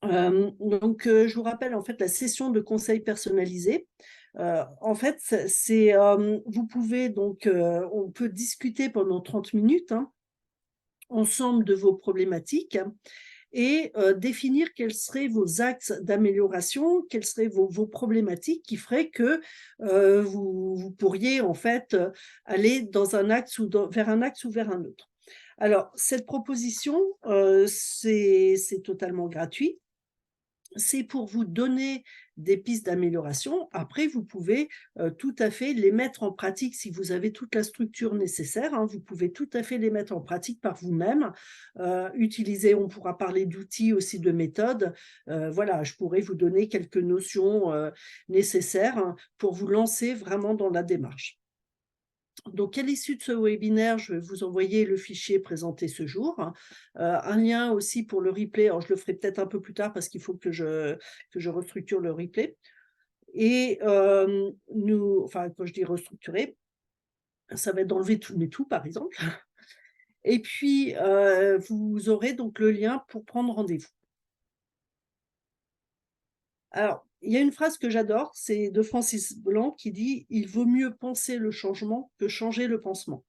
Je vous rappelle en fait la session de conseil personnalisé. En fait, vous pouvez on peut discuter pendant 30 minutes, hein, ensemble de vos problématiques et définir quels seraient vos axes d'amélioration, quelles seraient vos problématiques qui feraient que vous pourriez en fait aller dans un axe vers un axe ou vers un autre. Alors, cette proposition, c'est totalement gratuit. C'est pour vous donner des pistes d'amélioration. Après, vous pouvez tout à fait les mettre en pratique si vous avez toute la structure nécessaire, hein. Vous pouvez tout à fait les mettre en pratique par vous-même. On pourra parler d'outils aussi, de méthodes. Voilà, je pourrais vous donner quelques notions nécessaires, hein, pour vous lancer vraiment dans la démarche. Donc, à l'issue de ce webinaire, je vais vous envoyer le fichier présenté ce jour, hein, un lien aussi pour le replay. Alors, je le ferai peut-être un peu plus tard parce qu'il faut que je restructure le replay. Et quand je dis restructurer, ça va être d'enlever tous mes tout, par exemple. Et puis, vous aurez donc le lien pour prendre rendez-vous. Alors, il y a une phrase que j'adore, c'est de Francis Blanc qui dit: «Il vaut mieux penser le changement que changer le pansement».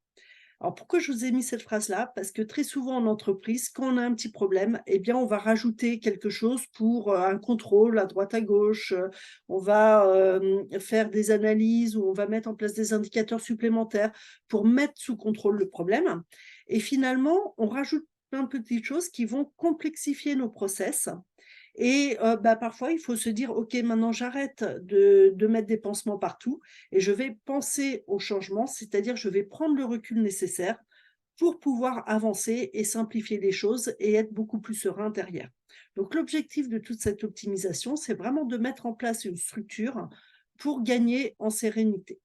Alors pourquoi je vous ai mis cette phrase-là? Parce que très souvent en entreprise, quand on a un petit problème, eh bien on va rajouter quelque chose pour, un contrôle à droite à gauche, on va, faire des analyses ou on va mettre en place des indicateurs supplémentaires pour mettre sous contrôle le problème et finalement, on rajoute plein de petites choses qui vont complexifier nos process et parfois, il faut se dire: «OK, maintenant j'arrête de mettre des pansements partout et je vais penser au changement», c'est-à-dire je vais prendre le recul nécessaire pour pouvoir avancer et simplifier les choses et être beaucoup plus serein derrière. Donc l'objectif de toute cette optimisation, c'est vraiment de mettre en place une structure pour gagner en sérénité.